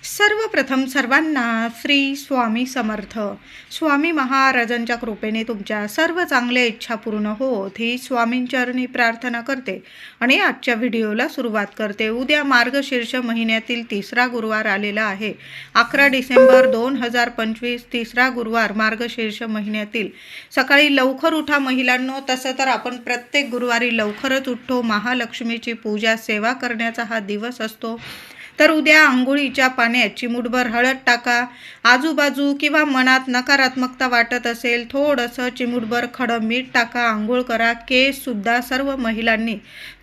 सर्वप्रथम सर्वांना श्री स्वामी समर्थ. स्वामी महाराजांच्या कृपेने तुमच्या सर्व चांगल्या इच्छा पूर्ण होत ही स्वामींचरणी प्रार्थना करते आणि आजच्या व्हिडिओला सुरुवात करते. उद्या मार्गशीर्ष महिन्यातील तिसरा गुरुवार आलेला आहे. 11 डिसेंबर 2025 तिसरा गुरुवार मार्गशीर्ष महिन्यातील. सकाळी लवकर उठा महिलांनो. तसं तर आपण प्रत्येक गुरुवारी लवकरच उठतो. महालक्ष्मीची पूजा सेवा करण्याचा हा दिवस असतो. तर उद्या आंघोळीच्या पाण्यात चिमूटभर हळद टाका. आजूबाजू किंवा मनात नकारात्मकता वाटत असेल थोडंसं चिमूटभर खडं मीठ टाका. आंघोळ करा. केससुद्धा सर्व महिलांनी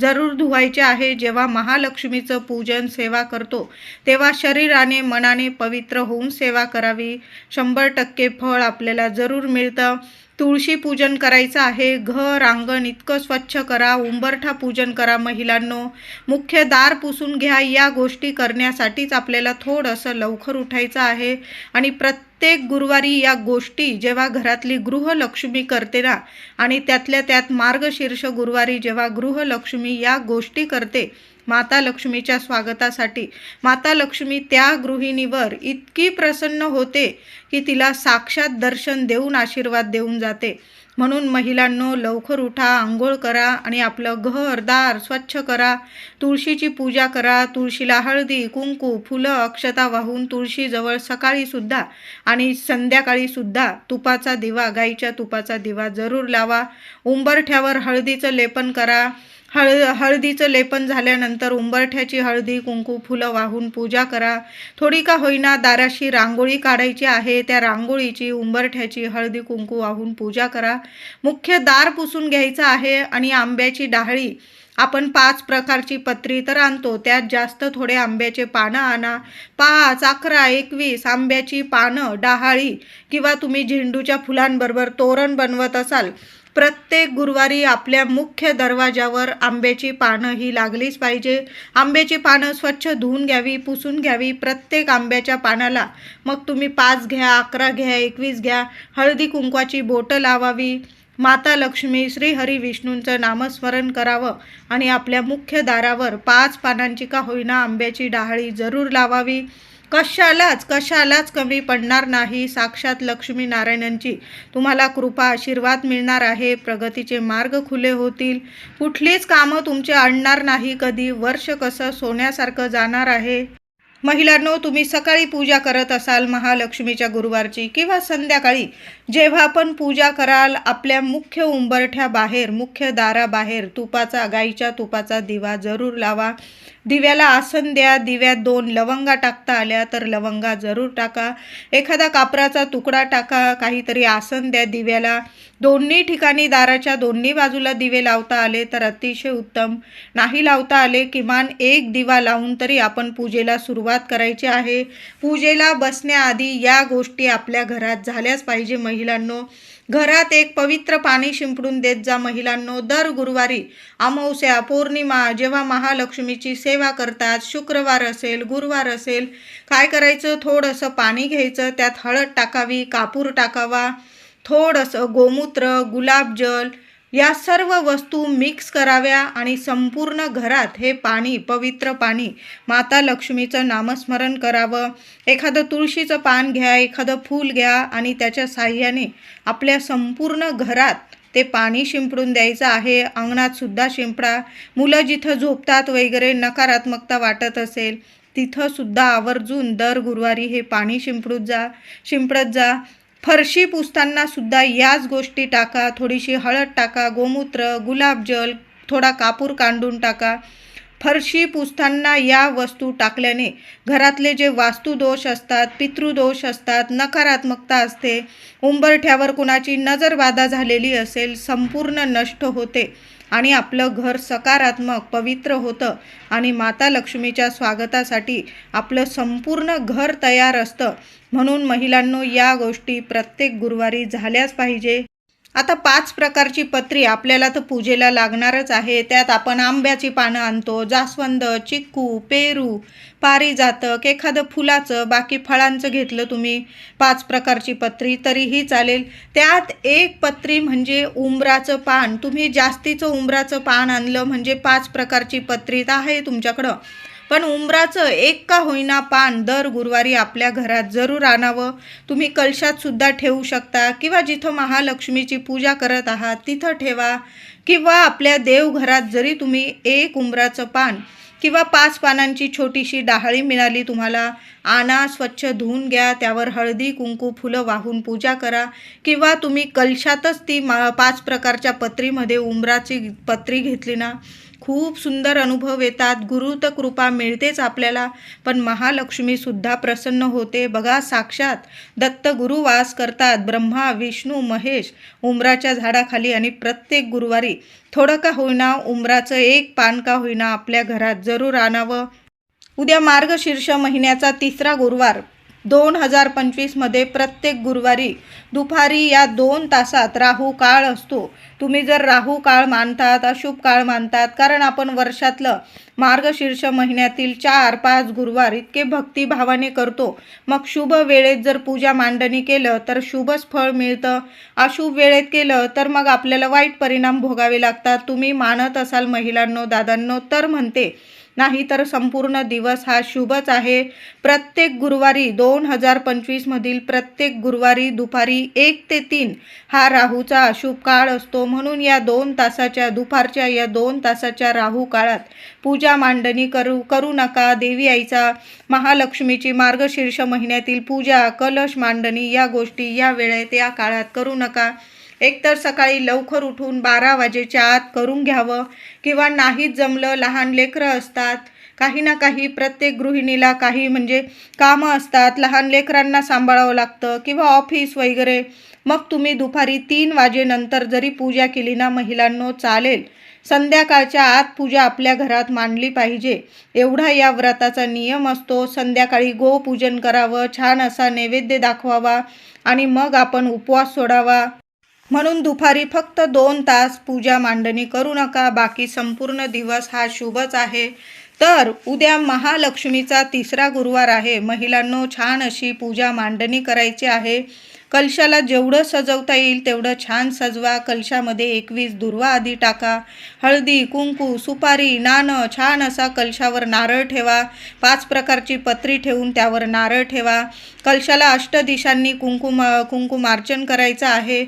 जरूर धुवायचे आहे. जेव्हा महालक्ष्मीचं पूजन सेवा करतो तेव्हा शरीराने मनाने पवित्र होऊन सेवा करावी. 100% फळ आपल्याला जरूर मिळतं. तुळशी पूजन करायचं आहे. घर अंगण इतकं स्वच्छ करा. उंबरठा पूजन करा महिलांनो. मुख्य दार पुसून घ्या. या गोष्टी करण्यासाठीच आपल्याला थोडंसं लवकर उठायचं आहे. आणि प्रत्येक गुरुवारी या गोष्टी जेव्हा घरातली गृहलक्ष्मी करते ना, आणि त्यातल्या त्यात मार्गशीर्ष गुरुवारी जेव्हा गृहलक्ष्मी या गोष्टी करते माता लक्ष्मीच्या स्वागतासाठी, माता लक्ष्मी त्या गृहिणीवर इतकी प्रसन्न होते की तिला साक्षात दर्शन देऊन आशीर्वाद देऊन जाते. म्हणून महिलांनो लवकर उठा, आंघोळ करा आणि आपलं घर दार स्वच्छ करा. तुळशीची पूजा करा. तुळशीला हळदी कुंकू फुलं अक्षता वाहून तुळशीजवळ सकाळीसुद्धा आणि संध्याकाळीसुद्धा तुपाचा दिवा, गाईच्या तुपाचा दिवा जरूर लावा. उंबरठ्यावर हळदीचं लेपन करा. हळदीचं लेपन झाल्यानंतर उंबरठ्याची हळदी कुंकू फुलं वाहून पूजा करा. थोडी का होईना दाराशी रांगोळी काढायची आहे. त्या रांगोळीची उंबरठ्याची हळदी कुंकू वाहून पूजा करा. मुख्य दार पुसून घ्यायचं आहे. आणि आंब्याची डहाळी, आपण 5 प्रकारची पत्री तर आणतो, त्यात जास्त थोडे आंब्याचे पानं आणा. 5, 11, 21 आंब्याची पानं, डहाळी किंवा तुम्ही झेंडूच्या फुलांबरोबर तोरण बनवत असाल. प्रत्येक गुरुवारी आपल्या मुख्य दरवाजावर आंब्याची पानं ही लागलीच पाहिजे. आंब्याची पानं स्वच्छ धुवून घ्यावी, पुसून घ्यावी. प्रत्येक आंब्याच्या पानाला मग तुम्ही 5 घ्या, 11 घ्या, 21 घ्या. हळदी कुंकवाची बोटं लावावी. माता लक्ष्मी श्री हरी विष्णूंचं नामस्मरण करावं आणि आपल्या मुख्य दारावर 5 पानांची का होईना आंब्याची डहाळी जरूर लावावी. कशालाच कमी पडणार नाही. साक्षात लक्ष्मी नारायणांची तुम्हाला कृपा आशीर्वाद मिळणार आहे. प्रगतीचे मार्ग खुले होतील. कुठलीच कामं तुमचे अडणार नाही. कधी वर्ष कसं सोन्यासारखं जाणार आहे. महिलांनो तुम्ही सकाळी पूजा करत असाल महालक्ष्मीच्या गुरुवारची किंवा संध्याकाळी जेव्हा पण पूजा कराल, आपल्या मुख्य उंबरठ्याबाहेर, मुख्य दाराबाहेर तुपाचा, गाईच्या तुपाचा दिवा जरूर लावा. दिव्याला आसन द्या. दिव्यात 2 लवंगा टाकता आल्या तर लवंगा जरूर टाका. एखादा कापराचा तुकडा टाका. काहीतरी आसन द्या दिव्याला. दोन्ही ठिकाणी दाराच्या दोन्ही बाजूला दिवे लावता आले तर अतिशय उत्तम. नाही लावता आले किमान 1 दिवा लावून तरी आपण पूजेला सुरुवात करायची आहे. पूजेला बसण्याआधी या गोष्टी आपल्या घरात झाल्याच पाहिजे महिलांनो. घरात एक पवित्र पाणी शिंपडून देत जा महिलांनो. दर गुरुवारी, अमावस्या, पौर्णिमा जेव्हा महालक्ष्मीची सेवा करतात, शुक्रवार असेल, गुरुवार असेल, काय करायचं, थोडंसं पाणी घ्यायचं, त्यात हळद टाकावी, कापूर टाकावा, थोडंसं गोमूत्र, गुलाबजल या सर्व वस्तू मिक्स कराव्या आणि संपूर्ण घरात हे पाणी, पवित्र पाणी, माता लक्ष्मीचं नामस्मरण करावं. एखादं तुळशीचं पान घ्या, एखादं फूल घ्या आणि त्याच्या साह्याने आपल्या संपूर्ण घरात ते पाणी शिंपडून द्यायचं आहे. अंगणात सुद्धा शिंपडा. मुलं जिथं झोपतात वगैरे नकारात्मकता वाटत असेल तिथंसुद्धा आवर्जून दर गुरुवारी हे पाणी शिंपडत जा. फरशी पुसताना सुद्धा याच गोष्टी टाका. थोडीशी हळद टाका, गोमूत्र, गुलाबजल, थोडा कापूर कांडून टाका. फरशी पुसताना या वस्तू टाकल्याने घरातले जे वास्तुदोष असतात, पितृदोष असतात, नकारात्मकता असते, उंबरठ्यावर कुणाची नजरबाधा झालेली असेल, संपूर्ण नष्ट होते आणि आपलं घर सकारात्मक पवित्र होतं आणि माता लक्ष्मीच्या स्वागतासाठी आपलं संपूर्ण घर तयार असतं. म्हणून महिलांनो या गोष्टी प्रत्येक गुरुवारी झाल्याच पाहिजे. आता 5 प्रकारची पत्री आपल्याला तर पूजेला लागणारच आहे. त्यात आपण आंब्याची पानं आणतो, जास्वंद, चिक्कू, पेरू, पारिजातक, एखादं फुलाचं, बाकी फळांचं घेतलं तुम्ही 5 प्रकारची पत्री तरीही चालेल. त्यात 1 पत्री म्हणजे उंबराचं पान. तुम्ही जास्तीचं उंबराचं पान आणलं म्हणजे 5 प्रकारची पत्री तर आहे तुमच्याकडं, पण उंबराचं एक का होईना पान दर गुरुवारी आपल्या घरात जरूर आणावं. तुम्ही कलशात सुद्धा ठेवू शकता किंवा जिथं महालक्ष्मीची पूजा करत आहात तिथं ठेवा, किंवा आपल्या देवघरात जरी तुम्ही एक उंबराचं पान किंवा 5 पानांची छोटीशी डहाळी मिळाली तुम्हाला, आणा, स्वच्छ धुवून घ्या, त्यावर हळदी कुंकू फुलं वाहून पूजा करा. किंवा तुम्ही कलशातच ती 5 प्रकारच्या पत्रीमध्ये उंबराची पत्री घेतली ना, खूप सुंदर अनुभव येतात. गुरुत कृपा मिळतेच आपल्याला, पण महालक्ष्मीसुद्धा प्रसन्न होते. बघा, साक्षात दत्त गुरु वास करतात, ब्रह्मा विष्णू महेश उंबराच्या झाडाखाली. आणि प्रत्येक गुरुवारी थोडं का होईना उंबराचं एक पान का होईना आपल्या घरात जरूर आणावं. उद्या मार्गशीर्ष महिन्याचा 3रा गुरुवार 2025 मध्ये प्रत्येक गुरुवारी दुपारी या 2 तासात राहू काळ असतो. तुम्ही जर राहू काळ मानतात, अशुभ काळ मानतात, कारण आपण वर्षातलं मार्गशीर्ष महिन्यातील 4-5 गुरुवार इतके भक्तिभावाने करतो, मग शुभ वेळेत जर पूजा मांडणी केलं तर शुभच फळ मिळतं. अशुभ वेळेत केलं तर मग आपल्याला वाईट परिणाम भोगावे लागतात. तुम्ही मानत असाल महिलांनो, दादांनो, तर म्हणते, नाही तर संपूर्ण दिवस हा शुभच आहे. प्रत्येक गुरुवारी 2025 मधील प्रत्येक गुरुवारी दुपारी 1 ते 3 हा राहूचा अशुभ काळ असतो. म्हणून या 2 तासाच्या दुपारच्या या 2 तासाच्या राहू काळात पूजा मांडणी करू नका. देवी आईचा, महालक्ष्मीची मार्गशीर्ष महिन्यातील पूजा, कलश मांडणी या गोष्टी या वेळेत या काळात करू नका. एकतर सकाळी लवकर उठून 12 वाजेच्या आत करून घ्यावं, किंवा नाहीच जमलं, लहान लेकरं असतात, काही ना काही प्रत्येक गृहिणीला काही कामं असतात, लहान लेकरांना सांभाळावं लागतं, किंवा ऑफिस वगैरे, मग तुम्ही दुपारी 3 वाजेनंतर जरी पूजा केली ना महिलांनो चालेल. संध्याकाळच्या आत पूजा आपल्या घरात मांडली पाहिजे, एवढा या व्रताचा नियम असतो. संध्याकाळी गोपूजन करावं, छान असा नैवेद्य दाखवावा आणि मग आपण उपवास सोडावा. म्हणून दुपारी फक्त 2 तास पूजा मांडणी करू नका, बाकी संपूर्ण दिवस हा शुभच आहे. तर उद्या महालक्ष्मीचा 3रा गुरुवार आहे. महिलांनो, छान अशी पूजा मांडणी करायची आहे. कलशाला जेवढं सजवता येईल तेवढं छान सजवा. कलशामध्ये 21 दुर्वा आधी टाका, हळदी कुंकू सुपारी नाणं, छान असा कलशावर नारळ ठेवा. 5 प्रकारची पत्री ठेवून त्यावर नारळ ठेवा. कलशाला अष्टदिशांनी कुंकुमार्चन करायचं आहे.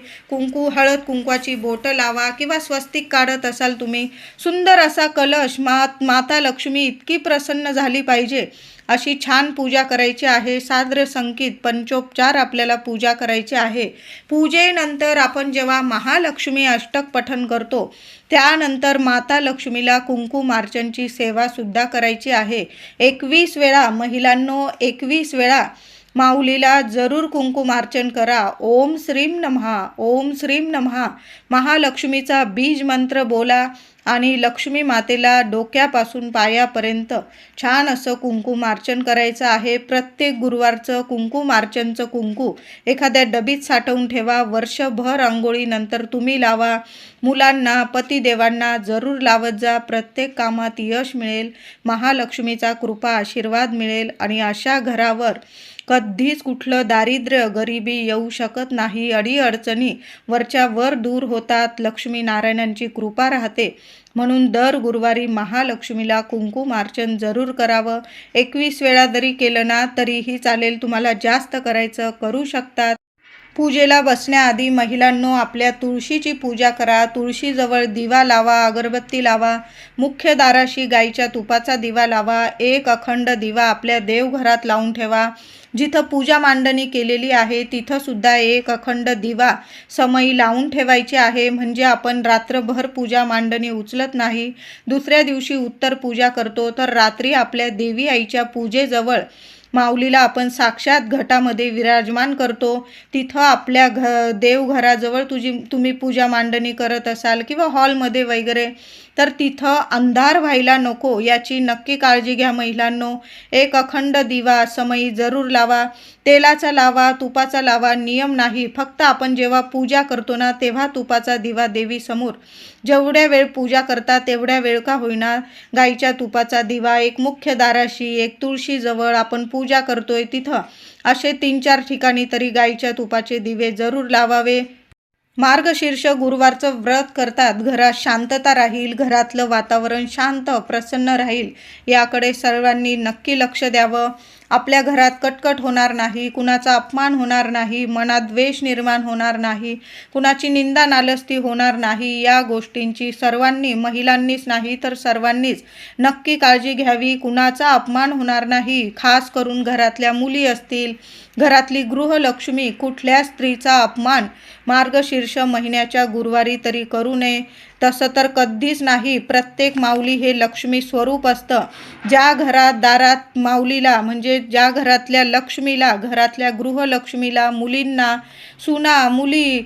हळद कुंकवाची बोटं लावा, किंवा स्वस्तिक काढत असाल तुम्ही. सुंदर असा कलश, माता लक्ष्मी इतकी प्रसन्न झाली पाहिजे अशी छान पूजा करायची आहे. साद्र संकेत पंचोपचार आपल्याला पूजा करायची आहे. पूजेनंतर आपण जेव्हा महालक्ष्मी अष्टक पठण करतो त्यानंतर माता लक्ष्मीला कुंकुमार्चनची सेवा सुद्धा करायची आहे. 21 वेळा महिलांनो, 21 वेळा माऊलीला जरूर कुंकुमार्चन करा. ओम श्रीम नमः, ओम श्रीम नमः महालक्ष्मीचा बीज मंत्र बोला आणि लक्ष्मी मातेला डोक्यापासून पायापर्यंत छान असं कुंकुमार्चन करायचं आहे. प्रत्येक गुरुवारचं कुंकुमार्चनचं कुंकू एखाद्या डबीत साठवून ठेवा. वर्षभर अंघोळीनंतर तुम्ही लावा. मुलांना, पतिदेवांना जरूर लावत जा. प्रत्येक कामात यश मिळेल, महालक्ष्मीचा कृपा आशीर्वाद मिळेल आणि अशा घरावर कधीच कुठलं दारिद्र्य गरिबी येऊ शकत नाही. अडीअडचणी वरच्या वर दूर होतात, लक्ष्मीनारायणांची कृपा राहते. म्हणून दर गुरुवारी महालक्ष्मीला कुंकुमार्चन जरूर करावं. 21 वेळा जरी केलं ना तरीही चालेल, तुम्हाला जास्त करायचं करू शकतात. पूजेला बसण्याआधी महिलांनो, आपल्या तुळशीची पूजा करा. तुळशीजवळ दिवा लावा, अगरबत्ती लावा. मुख्य दाराशी गाईच्या तुपाचा दिवा लावा. एक अखंड दिवा आपल्या देवघरात लावून ठेवा. जिथं पूजा मांडणी केलेली आहे तिथं सुद्धा एक अखंड दिवा समयी लावून ठेवायची आहे. म्हणजे आपण रात्रभर पूजा मांडणी उचलत नाही. दुसऱ्या दिवशी उत्तर पूजा करतो तर रात्री आपल्या देवी आईच्या पूजेजवळ माऊलीला आपण साक्षात घटामध्ये विराजमान करतो. तिथं आपल्या देवघराजवळ तुम्ही पूजा मांडणी करत असाल किंवा हॉलमध्ये वगैरे, तर तिथं अंधार व्हायला नको याची नक्की काळजी घ्या महिलांनो. एक अखंड दिवा समयी जरूर लावा. तेलाचा लावा, तुपाचा लावा, नियम नाही. फक्त आपण जेव्हा पूजा करतो ना तेव्हा तुपाचा दिवा देवीसमोर जेवढ्या वेळ पूजा करता तेवढ्या वेळ का होईना गाईच्या तुपाचा दिवा एक मुख्य दाराशी, एक तुळशीजवळ आपण पूजा करतोय तिथं असे 3-4 ठिकाणी तरी गाईच्या तुपाचे दिवे जरूर लावावे. मार्गशीर्ष गुरुवारचं व्रत करतात, घरात शांतता राहील, घरातलं वातावरण शांत प्रसन्न राहील, याकडे सर्वांनी नक्की लक्ष द्यावं. आपल्या घरात कटकट होणार नाही, कुणाचा अपमान होणार नाही, मनात द्वेष निर्माण होणार नाही, कुणाची निंदा नालस्ती होणार नाही. या गोष्टींची सर्वांनी, महिलांनीच नाही तर सर्वांनीच नक्की काळजी घ्यावी. कुणाचा अपमान होणार नाही. खास करून घरातल्या मुली असतील, घरातली गृहलक्ष्मी, कुठल्या स्त्रीचा अपमान मार्गशीर्ष महिन्याच्या गुरुवारी तरी करू नये. तसं तर कधीच नाही. प्रत्येक माऊली हे लक्ष्मी स्वरूप असतं. ज्या घरात दारात माऊलीला, म्हणजे ज्या घरातल्या लक्ष्मीला, घरातल्या गृहलक्ष्मीला, मुलींना, सुना, मुली,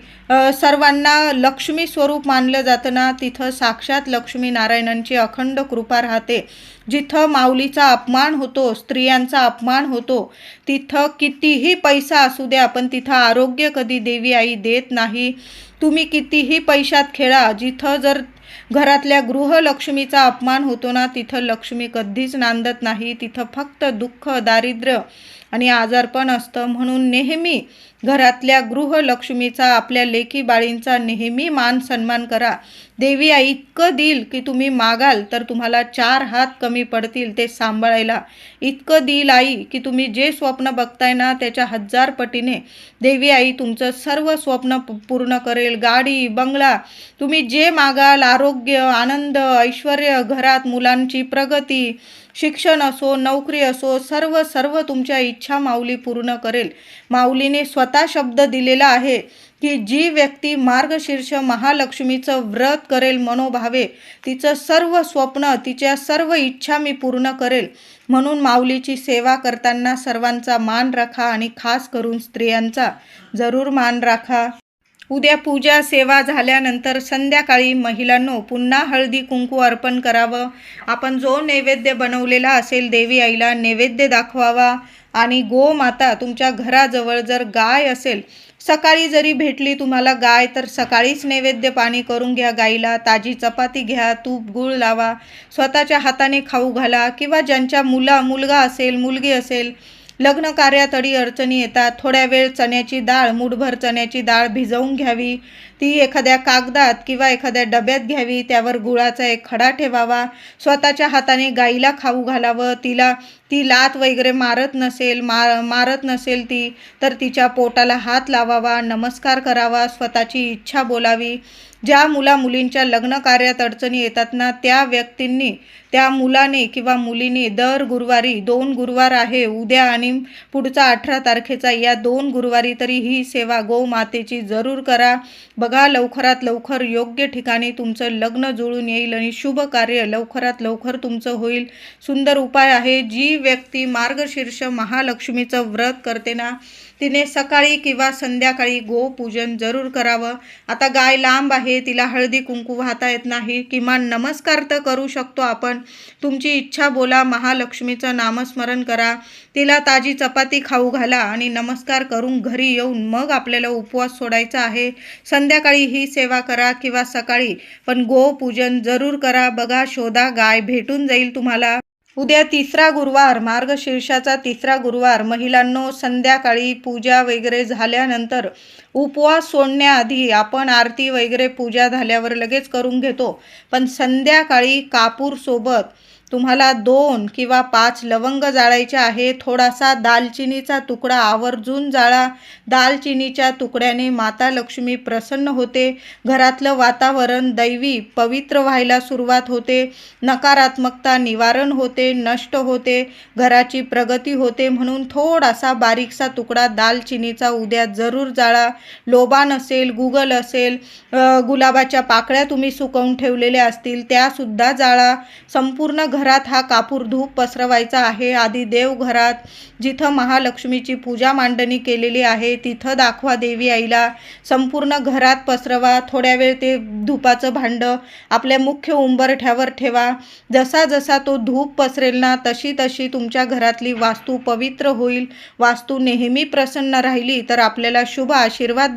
सर्वांना लक्ष्मी स्वरूप मानलं जातं ना, तिथं साक्षात लक्ष्मी नारायणांची अखंड कृपा राहते. जिथं माऊलीचा अपमान होतो, स्त्रियांचा अपमान होतो, तिथं कितीही पैसा असू द्या, पण तिथं आरोग्य कधी देवी आई देत नाही. तुम्ही कितीही पैशात खेळा, जिथं जर घरातल्या गृहलक्ष्मीचा अपमान होतो ना, तिथं लक्ष्मी कधीच नांदत नाही. तिथं फक्त दुःख, दारिद्र्य आणि आजारपण असतं. म्हणून नेहमी घरातल्या गृहलक्ष्मीचा, आपल्या लेकी बाळींचा नेहमी मान सन्मान करा. देवी आई इतकं देईल की तुम्ही मागाल तर तुम्हाला 4 हात कमी पडतील ते सांभाळायला. इतकं देईल आई की तुम्ही जे स्वप्न बघताय ना, त्याच्या 1000 पटीने देवी आई तुमचं सर्व स्वप्न पूर्ण करेल. गाडी, बंगला, तुम्ही जे मागाल, आरोग्य, आनंद, ऐश्वर्य, घरात मुलांची प्रगती, शिक्षण असो, नोकरी असो, सर्व तुमच्या इच्छा माऊली पूर्ण करेल. माऊलीने स्वतः शब्द दिलेला आहे की जी व्यक्ती मार्गशीर्ष महालक्ष्मीचं व्रत करेल मनोभावे, तिचं सर्व स्वप्न, तिच्या सर्व इच्छा मी पूर्ण करेल. म्हणून माऊलीची सेवा करताना सर्वांचा मान राखा आणि खास करून स्त्रियांचा जरूर मान राखा. उद्या पूजा सेवा झाल्यानंतर संध्याकाळी महिलांनो पुन्हा हळदी कुंकू अर्पण करावं. आपण जो नैवेद्य बनवलेला असेल देवी आईला नैवेद्य दाखवावा. आणि गोमाता, तुमच्या घराजवळ जर गाय असेल, सकाळी जरी भेटली तुम्हाला गाय, तर सकाळीच नैवेद्य पाणी करून घ्या गाईला. ताजी चपाती घ्या, तूप गूळ लावा, स्वतःच्या हाताने खाऊ घाला. किंवा ज्यांच्या मुलगा असेल, मुलगी असेल, लग्न कार्यात अडी अडचणी येतात, थोड्या वेळ चण्याची डाळ, मूठभर चण्याची डाळ भिजवून घ्यावी. ती एखाद्या कागदात किंवा एखाद्या डब्यात घ्यावी. त्यावर गुळाचा एक खडा ठेवावा. स्वतःच्या हाताने गाईला खाऊ घालावं. ती लात वगैरे मारत नसेल ती, तर तिच्या पोटाला हात लावावा, नमस्कार करावा, स्वतःची इच्छा बोलावी. ज्या मुलींच्या लग्न कार्यात अडचणी येतात ना, त्या व्यक्तींनी, त्या मुलाने किंवा मुलीने दर गुरुवारी, 2 गुरुवार आहे, उद्या आणि पुढचा 18 तारखेचा, या 2 गुरुवारी तरी ही सेवा गोमातेची जरूर करा. बघा, लवकरात लवकर योग्य ठिकाणी तुमचं लग्न जुळून येईल आणि शुभ कार्य लवकरात लवकर तुमचं होईल. सुंदर उपाय आहे. जी व्यक्ती मार्गशीर्ष महालक्ष्मीचं व्रत करते ना, तिने सकाळी किंवा संध्याकाळी गोपूजन जरूर करावं. आता गाय लांब आहे, तिला हळदी कुंकू वाहता येत नाही, किमान नमस्कार तर करू शकतो आपण. तुमची इच्छा बोला, महालक्ष्मीचं नामस्मरण करा, तिला ताजी चपाती खाऊ घाला आणि नमस्कार करून घरी येऊन मग आपल्याला उपवास सोडायचा आहे. संध्याकाळी ही सेवा करा किंवा सकाळी, पण गोपूजन जरूर करा. बघा, शोधा, गाय भेटून जाईल तुम्हाला. उद्या 3रा गुरुवार, मार्गशीर्षाचा 3रा गुरुवार. महिलांनो, संध्याकाळी पूजा वगैरे झाल्यानंतर, उपवास सोडण्याआधी आपण आरती वगैरे पूजा झाल्यावर लगेच करून घेतो, पण संध्याकाळी कापूरसोबत तुम्हाला 2 किंवा 5 लवंग जाळायचे आहे. थोडासा दालचिनीचा तुकडा आवर्जून जाळा. दालचिनीच्या तुकड्याने माता लक्ष्मी प्रसन्न होते. घरातलं वातावरण दैवी पवित्र व्हायला सुरुवात होते. नकारात्मकता निवारण होते, नष्ट होते, घराची प्रगती होते. म्हणून थोडासा बारीकसा तुकडा दालचिनीचा उद्या जरूर जाळा. लोबान असेल, गुगल असेल, गुलाबाच्या पाकळ्या तुम्ही सुकवून ठेवलेल्या असतील, त्यासुद्धा जाळा. संपूर्ण घरात हा कापूर धूप पसरवायचा आहे. आधी देवघरात, जिथं महालक्ष्मीची पूजा मांडणी केलेली आहे, तिथं दाखवा देवी आईला. संपूर्ण घरात पसरवा. थोड्या वेळ ते धूपाचं भांडं आपल्या मुख्य उंबरठ्यावर ठेवा. जसा जसा तो धूप पसरेल ना, तशी तशी तुमच्या घरातली वास्तू पवित्र होईल. वास्तू नेहमी प्रसन्न राहिली तर आपल्याला शुभ आशीर्वाद